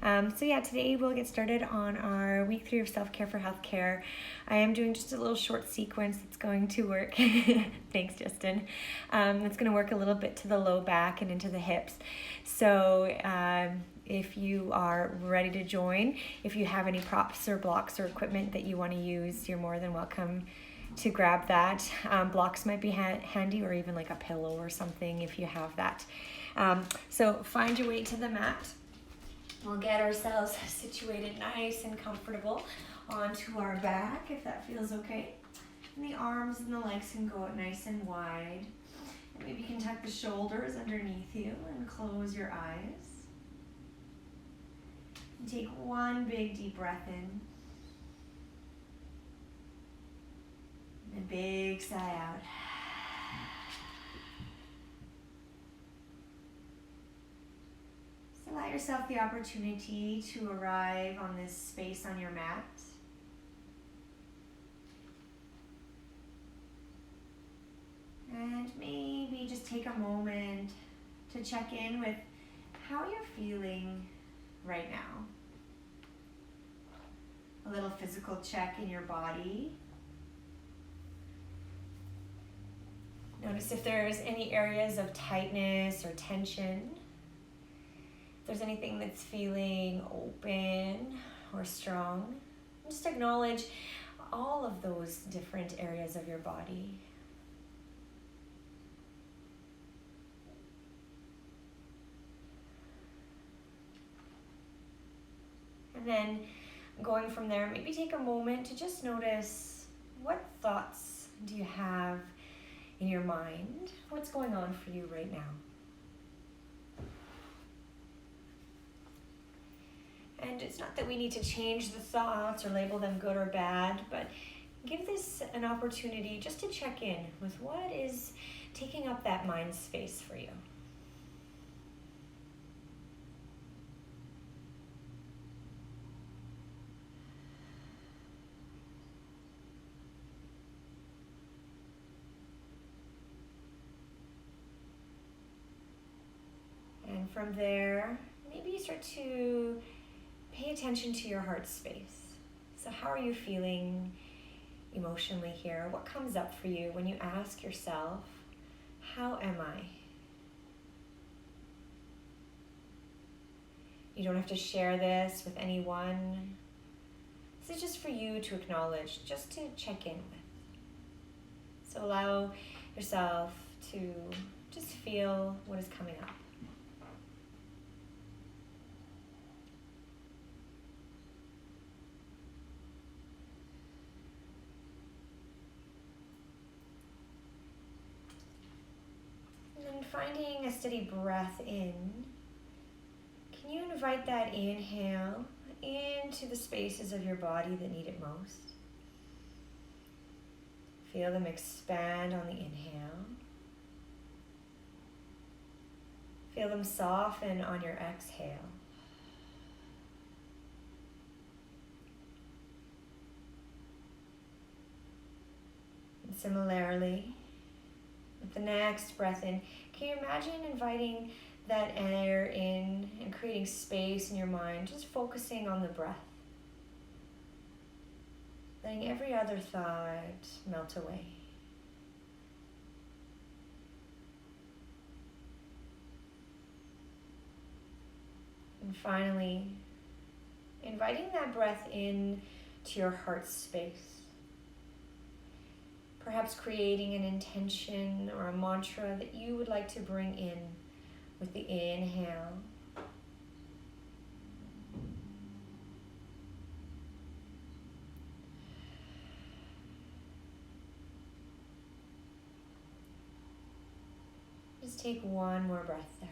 So yeah, today we'll get started on our week 3 of self-care for healthcare. I am doing just a little short sequence that's going to work. Thanks, Justin. It's going to work a little bit to the low back and into the hips. So if you are ready to join, if you have any props or blocks or equipment that you want to use, you're more than welcome to grab that. Blocks might be handy, or even like a pillow or something if you have that. So find your way to the mat. We'll get ourselves situated nice and comfortable onto our back, if that feels okay. And the arms and the legs can go out nice and wide. And maybe you can tuck the shoulders underneath you and close your eyes. And take one big deep breath in. And a big sigh out. Allow yourself the opportunity to arrive on this space on your mat. And maybe just take a moment to check in with how you're feeling right now. A little physical check in your body. Notice if there's any areas of tightness or tension. If there's anything that's feeling open or strong, just acknowledge all of those different areas of your body. And then going from there, maybe take a moment to just notice, what thoughts do you have in your mind? What's going on for you right now? And it's not that we need to change the thoughts or label them good or bad, but give this an opportunity just to check in with what is taking up that mind space for you. And from there, maybe you start to pay attention to your heart space. So how are you feeling emotionally here? What comes up for you when you ask yourself, how am I? You don't have to share this with anyone. This is just for you to acknowledge, just to check in with. So allow yourself to just feel what is coming up. Finding a steady breath in, can you invite that inhale into the spaces of your body that need it most? Feel them expand on the inhale. Feel them soften on your exhale. And similarly, with the next breath in, can you imagine inviting that air in and creating space in your mind, just focusing on the breath, letting every other thought melt away. And finally, inviting that breath in to your heart space. Perhaps creating an intention or a mantra that you would like to bring in with the inhale. Just take one more breath there.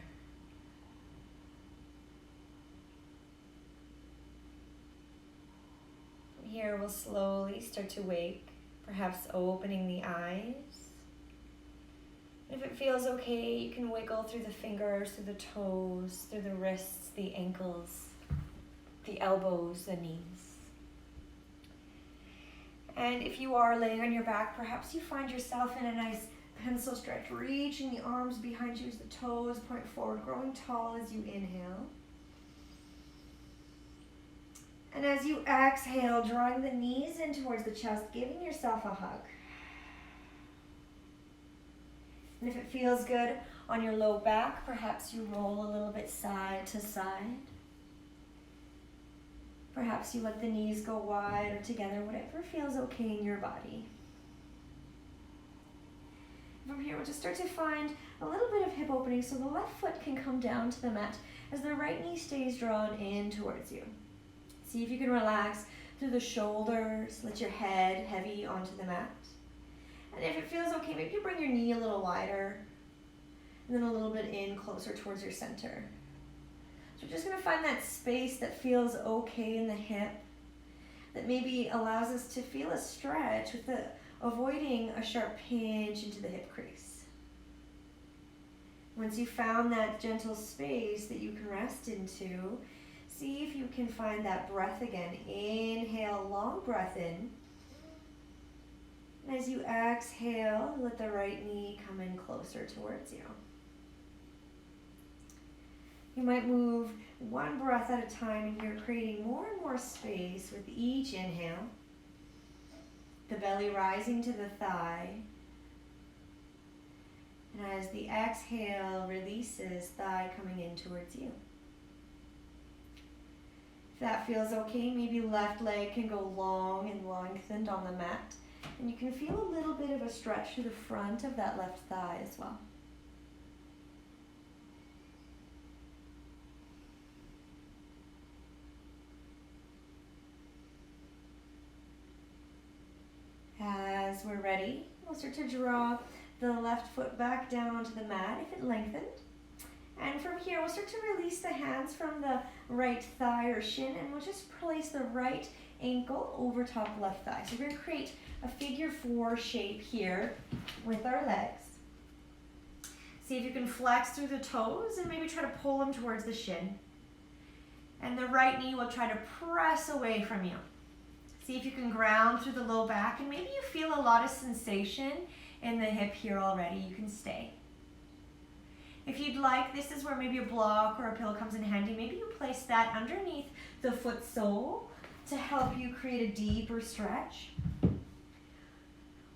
From here, we'll slowly start to wake. Perhaps opening the eyes. And if it feels okay, you can wiggle through the fingers, through the toes, through the wrists, the ankles, the elbows, the knees. And if you are laying on your back, perhaps you find yourself in a nice pencil stretch, reaching the arms behind you as the toes point forward, growing tall as you inhale. And as you exhale, drawing the knees in towards the chest, giving yourself a hug. And if it feels good on your low back, perhaps you roll a little bit side to side. Perhaps you let the knees go wide or together, whatever feels okay in your body. From here, we'll just start to find a little bit of hip opening so the left foot can come down to the mat as the right knee stays drawn in towards you. See if you can relax through the shoulders, let your head heavy onto the mat. And if it feels okay, maybe you bring your knee a little wider and then a little bit in closer towards your center. So we're just going to find that space that feels okay in the hip, that maybe allows us to feel a stretch with avoiding a sharp pinch into the hip crease. Once you've found that gentle space that you can rest into, see if you can find that breath again. Inhale, long breath in. And as you exhale, let the right knee come in closer towards you. You might move one breath at a time and you're creating more and more space with each inhale. The belly rising to the thigh. And as the exhale releases, thigh coming in towards you. If that feels okay, maybe left leg can go long and lengthened on the mat. And you can feel a little bit of a stretch through the front of that left thigh as well. As we're ready, we'll start to draw the left foot back down onto the mat if it lengthened. And from here, we'll start to release the hands from the right thigh or shin, and we'll just place the right ankle over top left thigh. So we're going to create a figure 4 shape here with our legs. See if you can flex through the toes and maybe try to pull them towards the shin. And the right knee will try to press away from you. See if you can ground through the low back, and maybe you feel a lot of sensation in the hip here already. You can stay. If you'd like, this is where maybe a block or a pillow comes in handy. Maybe you place that underneath the foot sole to help you create a deeper stretch.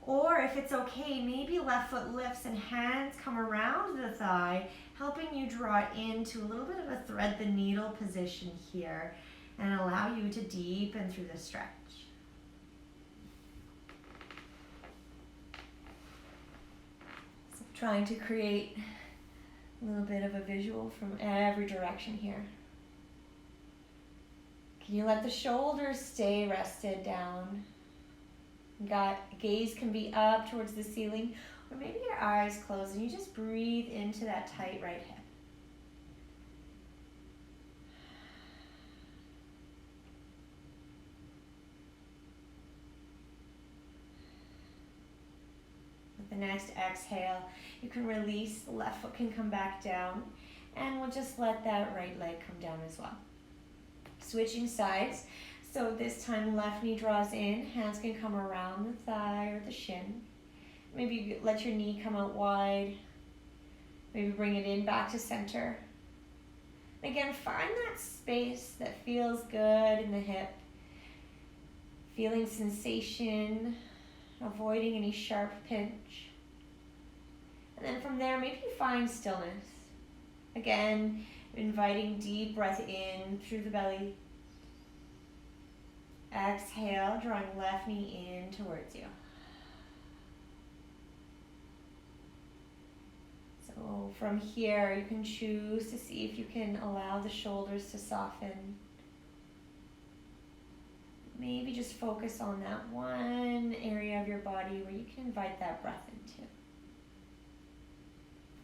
Or if it's okay, maybe left foot lifts and hands come around the thigh, helping you draw it into a little bit of a thread the needle position here and allow you to deepen through the stretch. So trying to create a little bit of a visual from every direction here. Can you let the shoulders stay rested down? Gaze can be up towards the ceiling, or maybe your eyes closed and you just breathe into that tight right hip. With the next exhale, you can release, the left foot can come back down, and we'll just let that right leg come down as well. Switching sides. So this time left knee draws in, hands can come around the thigh or the shin. Maybe you let your knee come out wide. Maybe bring it in back to center. Again, find that space that feels good in the hip. Feeling sensation, avoiding any sharp pinch. And then from there, maybe you find stillness. Again, inviting deep breath in through the belly. Exhale, drawing left knee in towards you. So from here, you can choose to see if you can allow the shoulders to soften. Maybe just focus on that one area of your body where you can invite that breath into.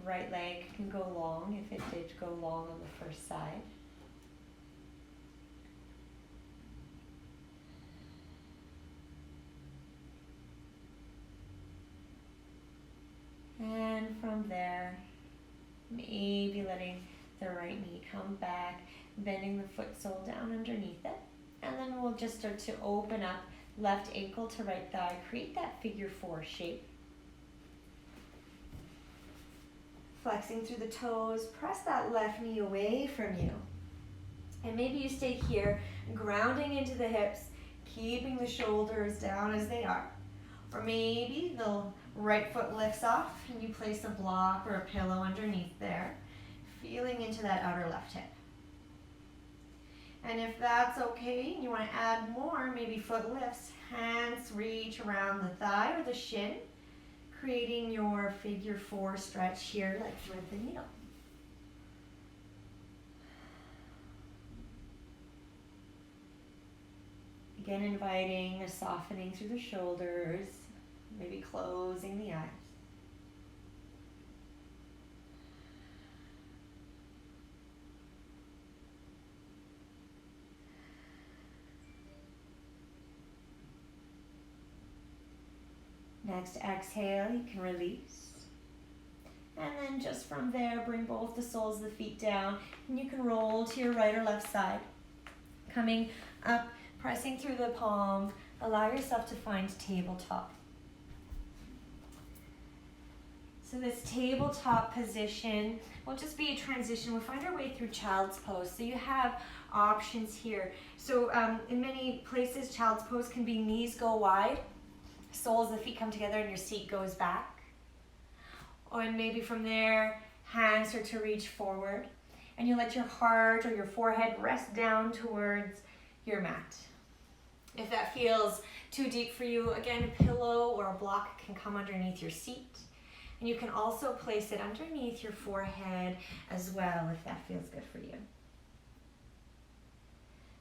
Right leg can go long if it did go long on the first side. And from there, maybe letting the right knee come back, bending the foot sole down underneath it. And then we'll just start to open up left ankle to right thigh, create that figure 4 shape. Flexing through the toes, press that left knee away from you. And maybe you stay here, grounding into the hips, keeping the shoulders down as they are. Or maybe the right foot lifts off and you place a block or a pillow underneath there, feeling into that outer left hip. And if that's okay, you want to add more, maybe foot lifts, hands reach around the thigh or the shin, creating your figure 4 stretch here like thread the needle. Again, inviting a softening through the shoulders, maybe closing the eyes. Next exhale, you can release. And then just from there, bring both the soles of the feet down, and you can roll to your right or left side. Coming up, pressing through the palms, allow yourself to find tabletop. So this tabletop position will just be a transition. We'll find our way through child's pose. So you have options here. So in many places, child's pose can be knees go wide, soles of the feet come together, and your seat goes back. Or maybe from there, hands start to reach forward, and you let your heart or your forehead rest down towards your mat. If that feels too deep for you, again, a pillow or a block can come underneath your seat. And you can also place it underneath your forehead as well if that feels good for you.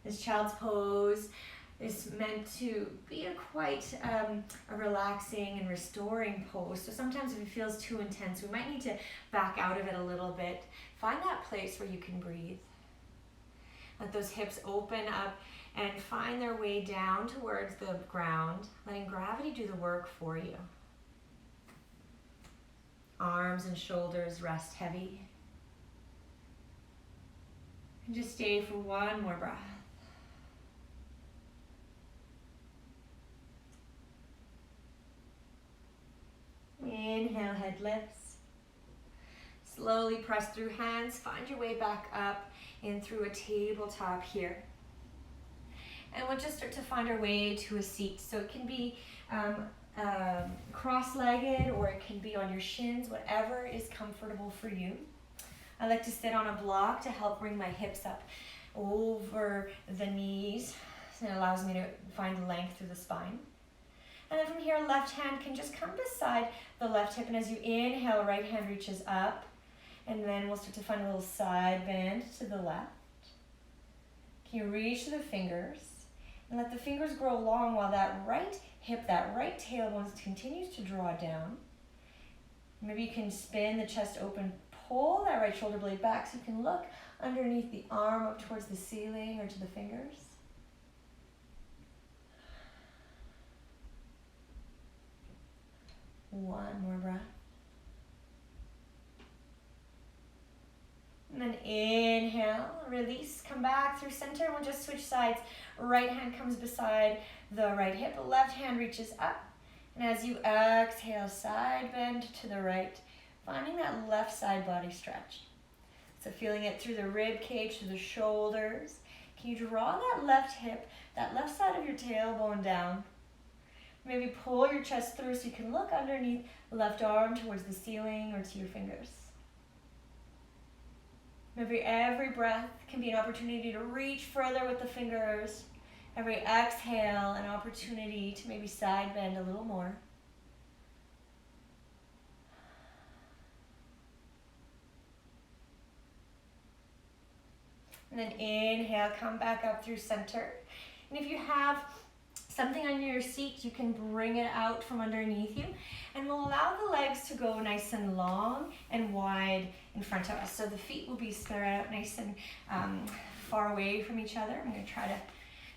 This child's pose is meant to be a quite a relaxing and restoring pose. So sometimes if it feels too intense, we might need to back out of it a little bit. Find that place where you can breathe. Let those hips open up and find their way down towards the ground, letting gravity do the work for you. Arms and shoulders rest heavy. And just stay for one more breath. Inhale, head lifts. Slowly press through hands, find your way back up in through a tabletop here. And we'll just start to find our way to a seat. So it can be cross-legged or it can be on your shins, whatever is comfortable for you. I like to sit on a block to help bring my hips up over the knees. So it allows me to find length through the spine. And then from here, left hand can just come beside the left hip. And as you inhale, right hand reaches up. And then we'll start to find a little side bend to the left. Can you reach to the fingers? And let the fingers grow long while that right hip, that right tailbone continues to draw down. Maybe you can spin the chest open, pull that right shoulder blade back so you can look underneath the arm up towards the ceiling or to the fingers. One more breath. And then inhale, release, come back through center, and we'll just switch sides. Right hand comes beside the right hip, left hand reaches up. And as you exhale, side bend to the right, finding that left side body stretch. So feeling it through the rib cage, through the shoulders. Can you draw that left hip, that left side of your tailbone down? Maybe pull your chest through so you can look underneath the left arm towards the ceiling or to your fingers. Maybe every breath can be an opportunity to reach further with the fingers. Every exhale, an opportunity to maybe side bend a little more. And then inhale, come back up through center. And if you have something on your seat, you can bring it out from underneath you, and we'll allow the legs to go nice and long and wide in front of us. So the feet will be spread out nice and far away from each other. I'm going to try to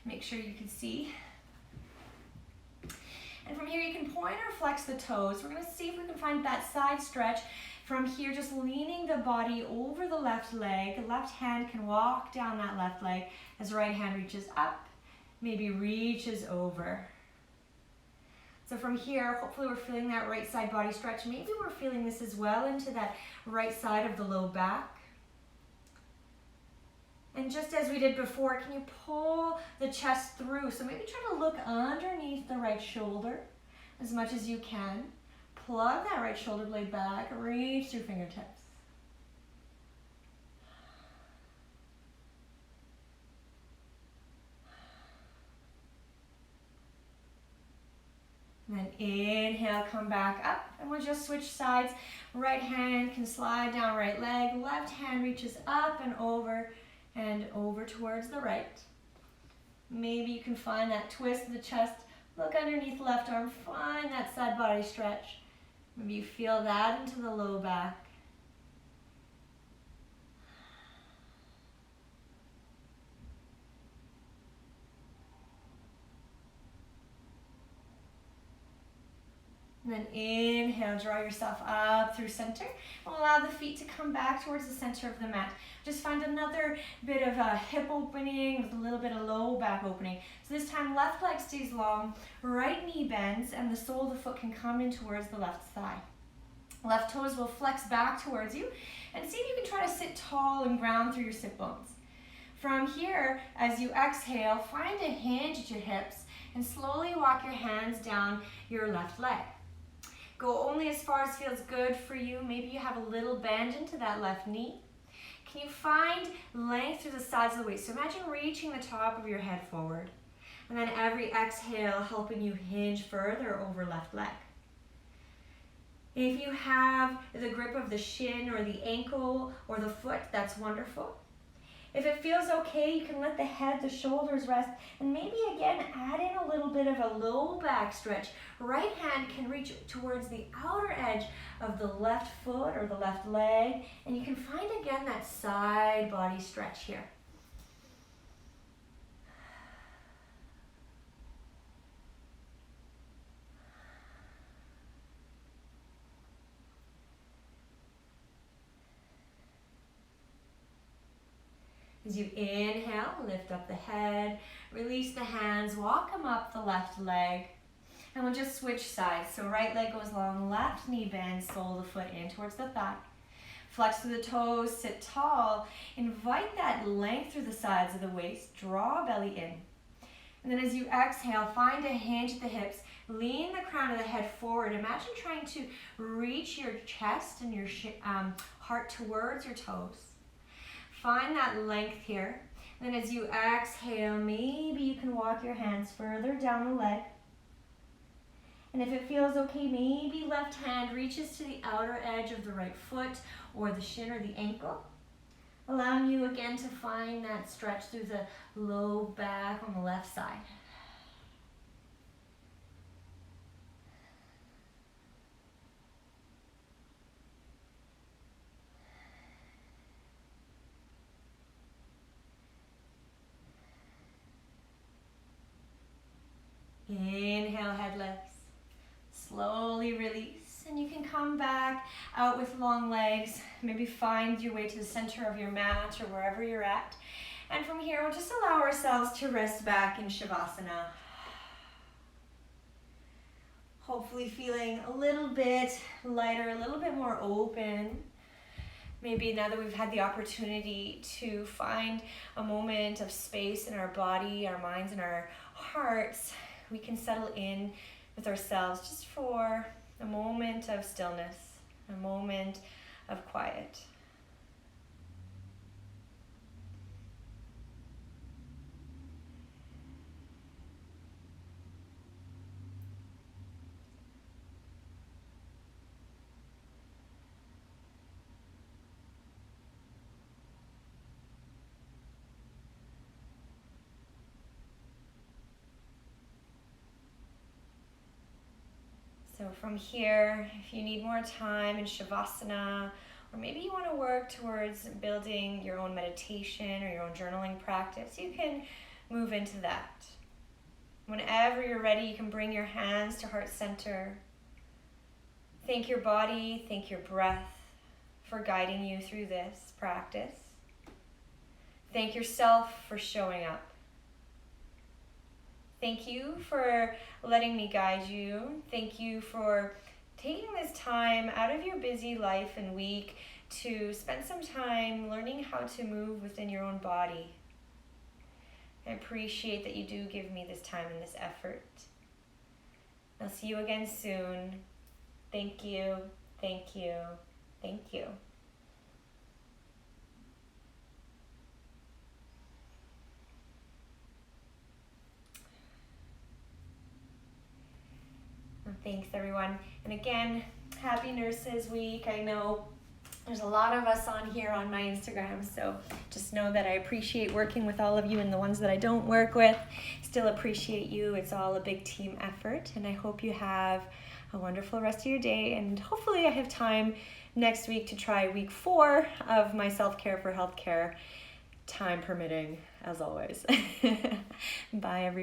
make sure you can see. And from here you can point or flex the toes. We're going to see if we can find that side stretch. From here, just leaning the body over the left leg. The left hand can walk down that left leg as the right hand reaches up. Maybe reaches over. So from here, hopefully we're feeling that right side body stretch. Maybe we're feeling this as well into that right side of the low back. And just as we did before, can you pull the chest through? So maybe try to look underneath the right shoulder as much as you can. Plug that right shoulder blade back, reach through fingertips. And then inhale, come back up, and we'll just switch sides. Right hand can slide down right leg, left hand reaches up and over towards the right. Maybe you can find that twist in the chest. Look underneath left arm, find that side body stretch. Maybe you feel that into the low back. And then inhale, draw yourself up through center. And allow the feet to come back towards the center of the mat. Just find another bit of a hip opening with a little bit of low back opening. So this time left leg stays long, right knee bends, and the sole of the foot can come in towards the left thigh. Left toes will flex back towards you, and see if you can try to sit tall and ground through your sit bones. From here, as you exhale, find a hinge at your hips and slowly walk your hands down your left leg. Go only as far as feels good for you. Maybe you have a little bend into that left knee. Can you find length through the sides of the waist? So imagine reaching the top of your head forward. And then every exhale helping you hinge further over left leg. If you have the grip of the shin or the ankle or the foot, that's wonderful. If it feels okay, you can let the head, the shoulders rest, and maybe again add in a little bit of a low back stretch. Right hand can reach towards the outer edge of the left foot or the left leg, and you can find again that side body stretch here. As you inhale, lift up the head, release the hands, walk them up the left leg, and we'll just switch sides. So right leg goes long, left knee bends, sole of the foot in towards the thigh. Flex through the toes, sit tall, invite that length through the sides of the waist, draw belly in. And then as you exhale, find a hinge at the hips, lean the crown of the head forward. Imagine trying to reach your chest and your heart towards your toes. Find that length here. And then as you exhale, maybe you can walk your hands further down the leg. And if it feels okay, maybe left hand reaches to the outer edge of the right foot or the shin or the ankle. Allowing you again to find that stretch through the low back on the left side. Inhale, head lifts. Slowly release, and you can come back out with long legs. Maybe find your way to the center of your mat or wherever you're at. And from here, we'll just allow ourselves to rest back in Shavasana. Hopefully feeling a little bit lighter, a little bit more open. Maybe now that we've had the opportunity to find a moment of space in our body, our minds, and our hearts, we can settle in with ourselves just for a moment of stillness, a moment of quiet. So from here, if you need more time in Shavasana, or maybe you want to work towards building your own meditation or your own journaling practice, you can move into that. Whenever you're ready, you can bring your hands to heart center. Thank your body, thank your breath for guiding you through this practice. Thank yourself for showing up. Thank you for letting me guide you. Thank you for taking this time out of your busy life and week to spend some time learning how to move within your own body. I appreciate that you do give me this time and this effort. I'll see you again soon. Thank you, thank you, thank you. Thanks, everyone. And again, happy Nurses Week. I know there's a lot of us on here on my Instagram, so just know that I appreciate working with all of you, and the ones that I don't work with, still appreciate you. It's all a big team effort, and I hope you have a wonderful rest of your day, and hopefully I have time next week to try week 4 of my Self-Care for Healthcare, time permitting, as always. Bye, everyone.